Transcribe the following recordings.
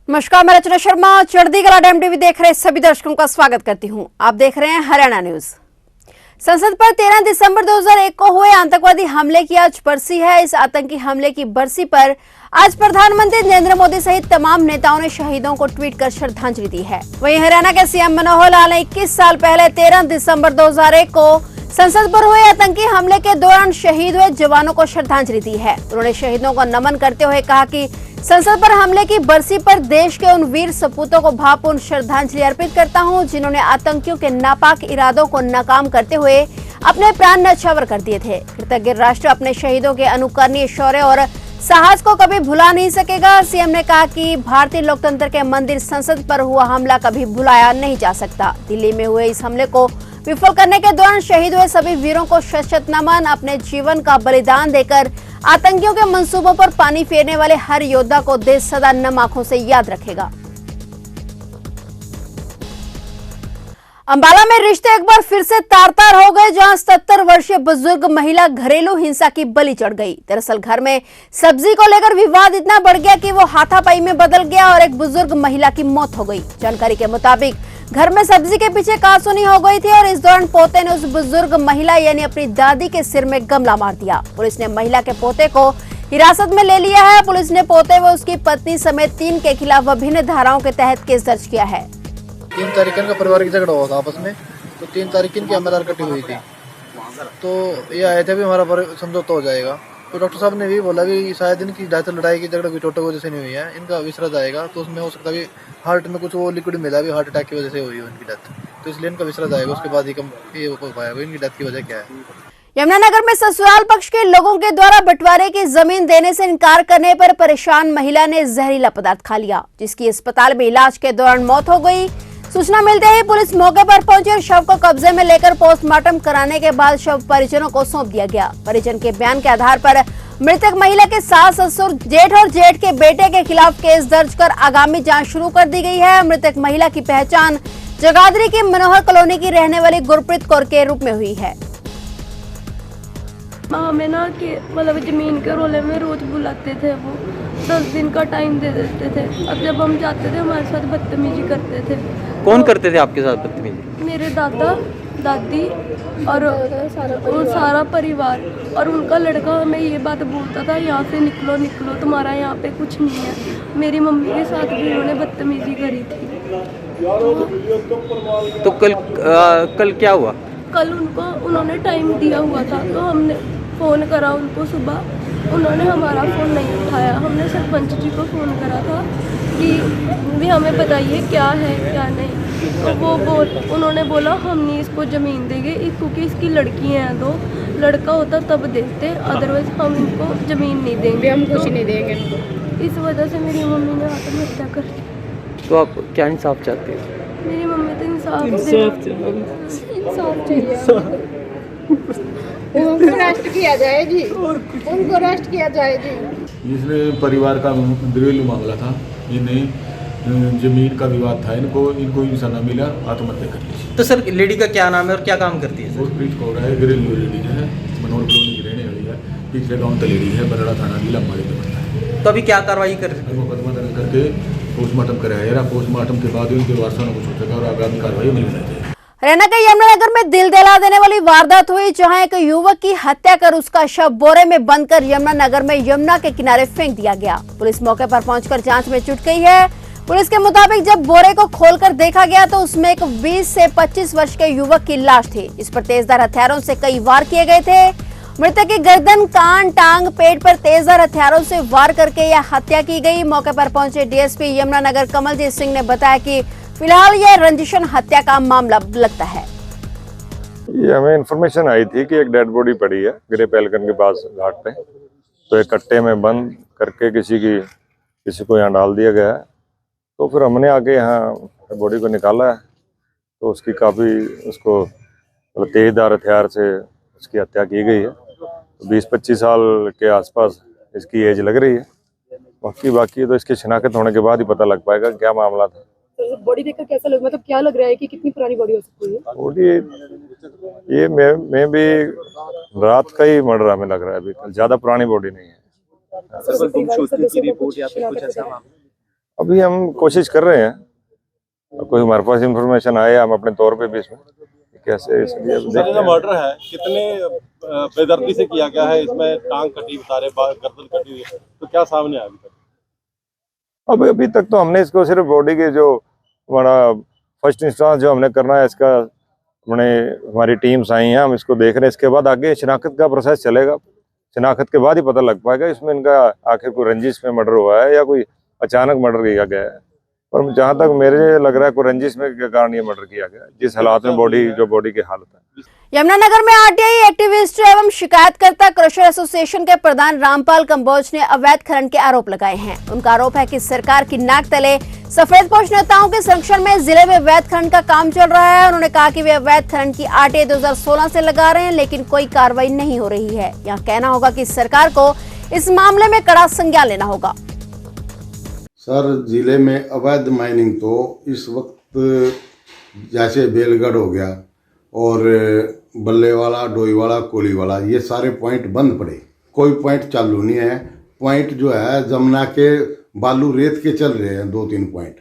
नमस्कार, मैं रचना शर्मा चढ़ती कला डैम टीवी देख रहे सभी दर्शकों का स्वागत करती हूं। आप देख रहे हैं हरियाणा न्यूज। संसद पर 13 दिसंबर 2001 को हुए आतंकवादी हमले की आज बरसी है। इस आतंकी हमले की बरसी पर आज प्रधानमंत्री नरेंद्र मोदी सहित तमाम नेताओं ने शहीदों को ट्वीट कर श्रद्धांजलि दी है। वहीं हरियाणा के सीएम मनोहर लाल ने 21 साल पहले 13 दिसंबर 2001 को संसद पर हुए आतंकी हमले के दौरान शहीद हुए जवानों को श्रद्धांजलि दी है। उन्होंने शहीदों को नमन करते हुए कहा कि संसद पर हमले की बरसी पर देश के उन वीर सपूतों को भावपूर्ण श्रद्धांजलि अर्पित करता हूं, जिन्होंने आतंकियों के नापाक इरादों को नाकाम करते हुए अपने प्राण न्यौछावर कर दिए थे। कृतज्ञ राष्ट्र अपने शहीदों के अनुकरणीय शौर्य और साहस को कभी भुला नहीं सकेगा। सीएम ने कहा कि भारतीय लोकतंत्र के मंदिर संसद पर हुआ हमला कभी भुलाया नहीं जा सकता। दिल्ली में हुए इस हमले को विफल करने के दौरान शहीद हुए सभी वीरों को शत-शत नमन। अपने जीवन का बलिदान देकर आतंकियों के मंसूबों पर पानी फेरने वाले हर योद्धा को देश सदा नम आंखों से याद रखेगा। अंबाला में रिश्ते एक बार फिर से तार-तार हो गए, जहां 77 वर्षीय बुजुर्ग महिला घरेलू हिंसा की बलि चढ़ गई। दरअसल घर में सब्जी को लेकर विवाद इतना बढ़ गया कि वो हाथापाई में बदल गया और एक बुजुर्ग महिला की मौत हो गई। जानकारी के मुताबिक घर में सब्जी के पीछे कहासुनी हो गई थी और इस दौरान पोते ने उस बुजुर्ग महिला यानी अपनी दादी के सिर में गमला मार दिया। पुलिस ने महिला के पोते को हिरासत में ले लिया है। पुलिस ने पोते व उसकी पत्नी समेत 3 के खिलाफ विभिन्न धाराओं के तहत केस दर्ज किया है। 3 तारीख का परिवार की झगड़ा हुआ था आपस में, तो 3 तारीख इनकी हमेदार कटी हुई थी, तो ये आए थे भी हमारा समझौता हो जाएगा। तो डॉक्टर साहब ने भी बोला भी शायद इनकी ज़्यादा लड़ाई की झगड़ा की चोटों की वजह से नहीं हुई है, इनका विसरा जाएगा, तो उसमें हो सकता है हार्ट में कुछ वो लिक्विड मिला भी, हार्ट अटैक की वजह से हुई है इनकी डेथ, तो इसलिए इनका विसरा जाएगा। उसके बाद ही ये हो पाएगा इनकी डेथ की वजह क्या है। यमुनानगर में ससुराल पक्ष के लोगों के द्वारा बंटवारे की जमीन देने से इनकार करने पर परेशान महिला ने जहरीला पदार्थ खा लिया, जिसकी अस्पताल में इलाज के दौरान मौत हो गई। सूचना मिलते ही पुलिस मौके पर पहुंची और शव को कब्जे में लेकर पोस्टमार्टम कराने के बाद शव परिजनों को सौंप दिया गया। परिजन के बयान के आधार पर मृतक महिला के सास, ससुर, जेठ और जेठ के बेटे के खिलाफ केस दर्ज कर आगामी जांच शुरू कर दी गई है। मृतक महिला की पहचान जगाधरी की मनोहर कॉलोनी की रहने वाली गुरप्रीत कौर के रूप में हुई है। हमें ना कि मतलब जमीन के रोले में रोज बुलाते थे, वो 10 दिन का टाइम दे देते थे। अब जब हम जाते थे हमारे साथ बदतमीजी करते थे। कौन करते थे आपके साथ बदतमीजी? मेरे दादा दादी और सारा परिवार, और उनका लड़का हमें ये बात बोलता था, यहाँ से निकलो निकलो, तुम्हारा यहाँ पे कुछ नहीं है। मेरी मम्मी के साथ भी उन्होंने बदतमीजी करी थी। तो कल क्या हुआ? कल उन्होंने टाइम दिया हुआ था, तो हमने फ़ोन करा उनको सुबह, उन्होंने हमारा फ़ोन नहीं उठाया। हमने सरपंच जी को फ़ोन करा था कि भी हमें बताइए क्या है क्या नहीं, तो उन्होंने बोला हम नहीं इसको ज़मीन देंगे, क्योंकि इसकी लड़कियाँ हैं 2, लड़का होता तब देते, अदरवाइज हम इनको ज़मीन नहीं देंगे, हम कुछ नहीं देंगे। इस वजह से मेरी मम्मी ने आत्महत्या कर दी। तो आप क्या इंसाफ चाहते हैं? मेरी मम्मी तो इंसाफ चाहिए। उनको अरेस्ट किया जाए जी, उनको अरेस्ट किया जाए जी। इसमें परिवार का घरेलू मामला था, इन्हें जमीन का विवाद था, इनको इंसान न मिला, आत्महत्या कर ली। तो सर लेडी का क्या नाम है और क्या काम करती है? गुरप्रीत कौर है, घरेलू लेडी है, मनोहर कॉलोनी की रहने वाली है, पिछले गाँव तलेड़ी है, बरड़ा थाना जिला अम्बाड़ी में पड़ता है। तो अभी क्या कार्रवाई कर रहे हैं? मुकदमा दर्ज करके पोस्टमार्टम कराया जा रहा, पोस्टमार्टम के बाद उनके वारसों को सोचेगा और आगामी कार्रवाई अमल में लाएगी। हरियाणा के यमुनानगर में दिल दहला देने वाली वारदात हुई, जहां एक युवक की हत्या कर उसका शव बोरे में बंद कर यमुनानगर में यमुना के किनारे फेंक दिया गया। पुलिस मौके पर पहुंचकर जांच में जुट गई है। पुलिस के मुताबिक जब बोरे को खोलकर देखा गया तो उसमें एक 20 से 25 वर्ष के युवक की लाश थी। इस पर तेजधार हथियारों से कई वार किए गए थे। मृतक की गर्दन, कान, टांग, पेट पर तेजधार हथियारों से वार करके यह हत्या की गई। मौके पर पहुंचे डीएसपी यमुनानगर कमलजीत सिंह ने बताया कि फिलहाल यह रंजिशन हत्या का मामला लगता है। ये हमें इन्फॉर्मेशन आई थी कि एक डेड बॉडी पड़ी है गिरे पहलगन के पास घाट पे, तो एक कट्टे में बंद करके किसी को यहाँ डाल दिया गया है। तो फिर हमने आके यहाँ बॉडी को निकाला है, तो उसकी काफ़ी उसको तेजधार हथियार से उसकी हत्या की गई है। तो 20-25 साल के आसपास इसकी एज लग रही है। बाकी तो इसकी शिनाख्त होने के बाद ही पता लग पाएगा क्या मामला था। बॉडी देखकर कैसा लग, मतलब क्या लग रहा है कि कितनी पुरानी बॉडी हो सकती है? बॉडी ये मैं भी रात का ही मर्डर हमें लग रहा है, अभी ज्यादा पुरानी बॉडी नहीं है। अभी हम कोशिश कर रहे हैं, कोई हमारे पास इंफॉर्मेशन आए हम अपने तौर पे भी इसमें कैसे इसलिए अब देखते हैं। मर्डर है कितने बेदर्दी से किया गया है, इसमें टांग कटी, सारे गर्दन कटी हुई है, तो क्या सामने आया अभी तक? अभी तक तो हमने इसको सिर्फ बॉडी के जो हमारा फर्स्ट इंस्टांस जो हमने करना है इसका हमारी टीम्स आई हैं, हम इसको देख रहे हैं। इसके बाद आगे शिनाख्त का प्रोसेस चलेगा, शिनाख्त के बाद ही पता लग पाएगा इसमें इनका आखिर कोई रंजिश में मर्डर हुआ है या कोई अचानक मर्डर किया गया है। और जहां तक मेरे लग रहा है कोई रंजिश में के कारण ये मर्डर किया गया, जिस हालात में बॉडी की हालत है। यमुनानगर में आरटीआई एक्टिविस्ट एवं शिकायतकर्ता क्रशर एसोसिएशन के प्रधान रामपाल कंबोज ने अवैध खनन के आरोप लगाए हैं। उनका आरोप है कि सरकार की नाक तले सफेदपोश नेताओं के संरक्षण में जिले में अवैध खनन का काम चल रहा है। उन्होंने कहा कि वे अवैध खनन की आरटीआई 2016 से लगा रहे हैं, लेकिन कोई कार्रवाई नहीं हो रही है। यहाँ कहना होगा कि सरकार को इस मामले में कड़ा संज्ञान लेना होगा। सर, जिले में अवैध माइनिंग तो इस वक्त जैसे बेलगढ़ हो गया और बल्लेवाला, डोईवाला, कोलीवाला, ये सारे पॉइंट बंद पड़े, कोई पॉइंट चालू नहीं है। पॉइंट जो है जमुना के बालू रेत के चल रहे हैं 2-3 पॉइंट,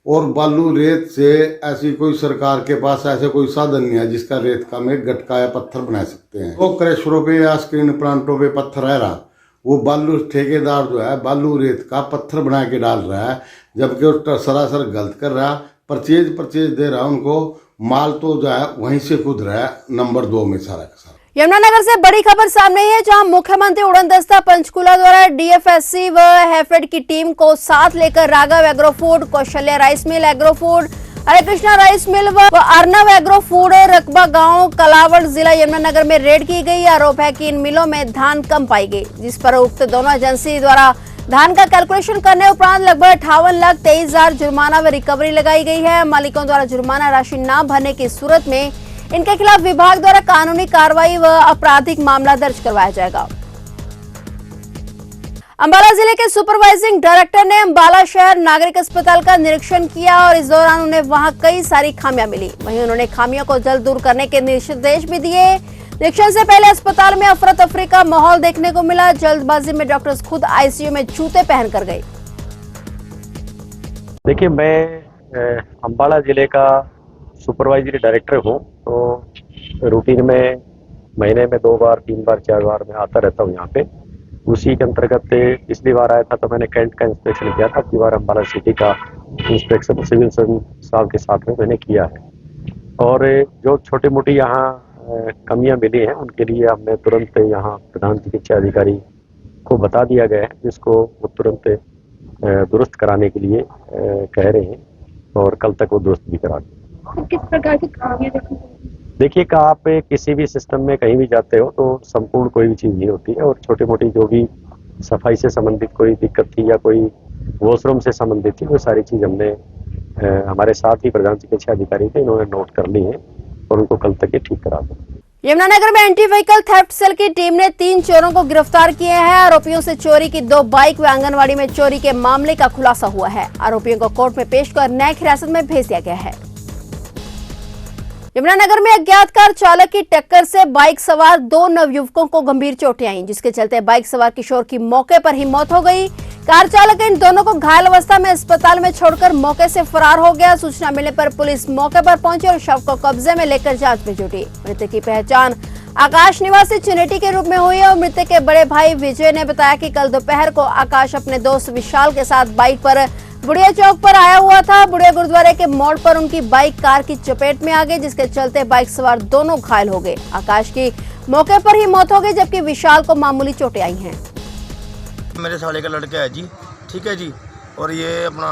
और बालू रेत से ऐसी कोई सरकार के पास ऐसे कोई साधन नहीं है जिसका रेत का में गटका या पत्थर बना सकते हैं। वो क्रशरों पे या स्क्रीन प्लांटों पे पत्थर रह रहा, वो बालू ठेकेदार जो है बालू रेत का पत्थर बना के डाल रहा है, जबकि वो सरासर गलत कर रहा, परचेज दे रहा उनको, माल तो जो है वहीं से खुद रहा है नंबर 2 में सारा का सारा। यमुनानगर से बड़ी खबर सामने आई है, जहां मुख्यमंत्री उड़न दस्ता पंचकूला द्वारा डीएफएससी व हैफेड की टीम को साथ लेकर Raghav agro food, Kaushalya rice mill agro food, Hare Krishna rice mill व अर्नव एग्रो फूड रकबा गांव कलावड़ जिला यमुनानगर में रेड की गई। आरोप है कि इन मिलों में धान कम पाई गई, जिस पर उक्त दोनों एजेंसी द्वारा धान का कैलकुलेशन करने उपरांत लगभग 58,23,000 जुर्माना व रिकवरी लगाई गई है। मालिकों द्वारा जुर्माना राशि न भरने की सूरत में इनके खिलाफ विभाग द्वारा कानूनी कार्रवाई व आपराधिक मामला दर्ज करवाया जाएगा। अंबाला जिले के सुपरवाइजिंग डायरेक्टर ने अंबाला शहर नागरिक अस्पताल का निरीक्षण किया और इस दौरान उन्हें वहां कई सारी खामियां मिली। वहीं उन्होंने खामियों को जल्द दूर करने के निर्देश भी दिए। निरीक्षण से पहले अस्पताल में अफरा तफरी का माहौल देखने को मिला। जल्दबाजी में डॉक्टर्स खुद आईसीयू में जूते पहनकर गए। देखिए, मैं अंबाला जिले का सुपरवाइजरी डायरेक्टर हूँ, तो रूटीन में महीने में 2 बार 3 बार 4 बार मैं आता रहता हूँ यहाँ पे। उसी के अंतर्गत पिछली बार आया था तो मैंने कैंट का इंस्पेक्शन किया था। अगली बार अंबाला सिटी का इंस्पेक्शन सिविल सर्जन साहब के साथ में मैंने किया है, और जो छोटी मोटी यहाँ कमियां मिली हैं उनके लिए हमने तुरंत यहाँ प्रधान चिकित्सा अधिकारी को बता दिया गया है, जिसको वो तुरंत दुरुस्त कराने के लिए कह रहे हैं, और कल तक वो दुरुस्त भी करा दें। किस प्रकार की खामियां देखिए, कि आप किसी भी सिस्टम में कहीं भी जाते हो तो संपूर्ण कोई भी चीज़ नहीं होती है, और छोटी मोटी जो भी सफाई से संबंधित कोई दिक्कत थी या कोई वॉशरूम से संबंधित थी, वो सारी चीज़ हमने हमारे साथ ही प्रधान चिकित्सा अधिकारी थे, इन्होंने नोट कर ली है और उनको कल तक ये ठीक करा दें। यमुनानगर में एंटी व्हीकल थेफ्ट सेल की टीम ने 3 चोरों को गिरफ्तार किए हैं। आरोपियों से चोरी की 2 बाइक व आंगनवाड़ी में चोरी के मामले का खुलासा हुआ है। आरोपियों को कोर्ट में पेश कर न्यायिक हिरासत में भेज दिया गया है। यमुनानगर में अज्ञात कार चालक की टक्कर से बाइक सवार 2 नवयुवकों को गंभीर चोटें आईं, जिसके चलते बाइक सवार किशोर की मौके पर ही मौत हो गई। कार चालक इन दोनों को घायल अवस्था में अस्पताल में छोड़कर मौके से फरार हो गया। सूचना मिलने पर पुलिस मौके पर पहुंची और शव को कब्जे में लेकर जांच में जुटी। मृतक की पहचान आकाश निवासी चुनेटी के रूप में हुई है और मृतक के बड़े भाई विजय ने बताया कि कल दोपहर को आकाश अपने दोस्त विशाल के साथ बाइक पर बुढ़िया चौक पर आया हुआ था। बुढ़िया गुरुद्वारे के मोड़ पर उनकी बाइक कार की चपेट में आ गई, जिसके चलते बाइक सवार दोनों घायल हो गए। आकाश की मौके पर ही मौत हो गई, जबकि विशाल को मामूली चोटें आई हैं। मेरे साले का लड़का है जी, ठीक है जी, और ये अपना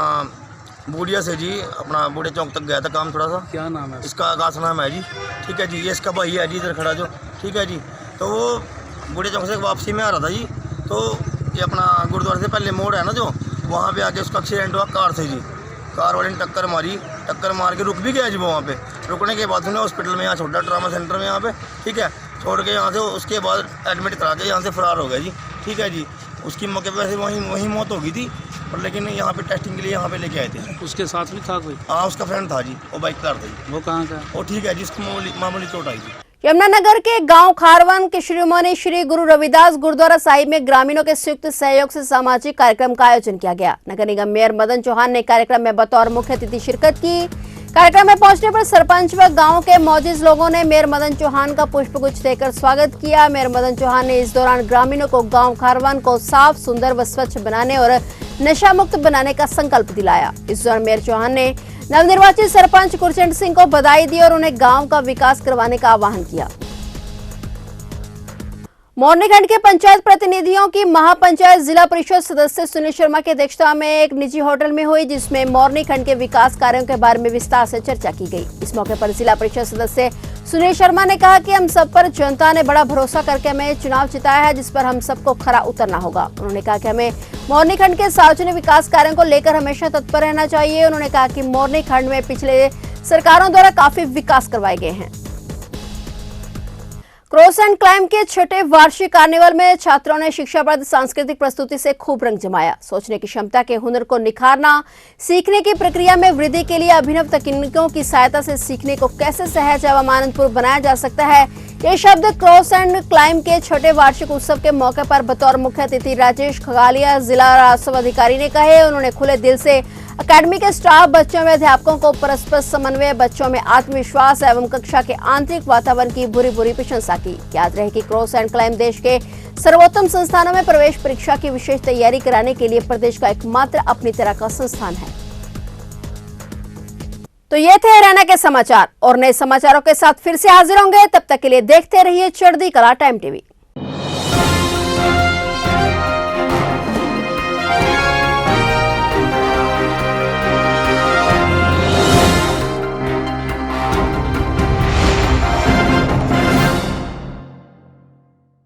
बूढ़िया से जी अपना बूढ़े चौक तक गया था काम थोड़ा सा। क्या नाम है इसका? आकाश नाम है जी, ठीक है जी। ये इसका भाई है जी, इधर खड़ा जो, ठीक है जी। तो वो बूढ़े चौक से वापसी में आ रहा था जी, तो ये अपना गुरुद्वारे से पहले मोड़ है ना जो, वहाँ पे आके उसका एक्सीडेंट हुआ कार से जी। कार वाले ने टक्कर मारी, टक्कर मार के रुक भी गया जी वो वहाँ पे। रुकने के बाद उन्हें हॉस्पिटल में यहाँ छोड़ा, ट्रामा सेंटर में यहाँ पे, ठीक है। छोड़ के यहाँ से उसके बाद एडमिट करा के यहाँ से फरार हो गया जी, ठीक है जी। उसकी मौके पर वैसे वहीं मौत हो गई थी, और लेकिन यहाँ पे टेस्टिंग के लिए यहाँ पे लेके आए थे। उसके साथ भी था कोई? हाँ, उसका फ्रेंड था जी, वो बाइक कार था जी। वो कहाँ का? वो ठीक है जी, उसको मामूली चोट आई थी। यमुनानगर के गांव खारवन के शिरोमणि श्री गुरु रविदास गुरुद्वारा साहिब में ग्रामीणों के संयुक्त सहयोग से सामाजिक कार्यक्रम का आयोजन किया गया। नगर निगम मेयर मदन चौहान ने कार्यक्रम में बतौर मुख्य अतिथि शिरकत की। कार्यक्रम में पहुंचने पर सरपंच व गांव के मौजूद लोगों ने मेयर मदन चौहान का पुष्पगुच्छ देकर स्वागत किया। मेयर मदन चौहान ने इस दौरान ग्रामीणों को गांव खारवन को साफ, सुंदर व स्वच्छ बनाने और नशा मुक्त बनाने का संकल्प दिलाया। इस दौरान मेयर चौहान ने नवनिर्वाचित सरपंच गुरचंद सिंह को बधाई दी और उन्हें गांव का विकास करवाने का आह्वान किया। मोरनीखंड के पंचायत प्रतिनिधियों की महापंचायत जिला परिषद सदस्य सुनील शर्मा की अध्यक्षता में एक निजी होटल में हुई, जिसमें मोरनीखंड के विकास कार्यों के बारे में विस्तार से चर्चा की गई। इस मौके पर जिला परिषद सदस्य सुनील शर्मा ने कहा कि हम सब पर जनता ने बड़ा भरोसा करके हमें चुनाव जिताया है, जिस पर हम सबको खरा उतरना होगा। उन्होंने कहा कि हमें मोरनीखंड के सार्वजनिक विकास कार्यों को लेकर हमेशा तत्पर रहना चाहिए। उन्होंने कहा कि मोरनीखंड में पिछले सरकारों द्वारा काफी विकास करवाए गए हैं। क्रॉस एंड क्लाइंब के छठे वार्षिक कार्निवल में छात्रों ने शिक्षाप्रद सांस्कृतिक प्रस्तुति से खूब रंग जमाया। सोचने की क्षमता के हुनर को निखारना, सीखने की प्रक्रिया में वृद्धि के लिए अभिनव तकनीकों की सहायता से सीखने को कैसे सहज एवं आनंदपूर्ण बनाया जा सकता है, ये शब्द क्रॉस एंड क्लाइंब के छठे वार्षिक उत्सव के मौके पर बतौर मुख्य अतिथि राजेश खगालिया जिला राजस्व अधिकारी ने कहे। उन्होंने खुले दिल से अकेडमी के स्टाफ, बच्चों में अध्यापकों को परस्पर समन्वय, बच्चों में आत्मविश्वास एवं कक्षा के आंतरिक वातावरण की भूरी प्रशंसा की। याद रहे कि क्रॉस एंड क्लाइंब देश के सर्वोत्तम संस्थानों में प्रवेश परीक्षा की विशेष तैयारी कराने के लिए प्रदेश का एकमात्र अपनी तरह का संस्थान है। तो ये थे हरियाणा के समाचार और नए समाचारों के साथ फिर से हाजिर होंगे। तब तक के लिए देखते रहिए चढ़ती कला टाइम टीवी।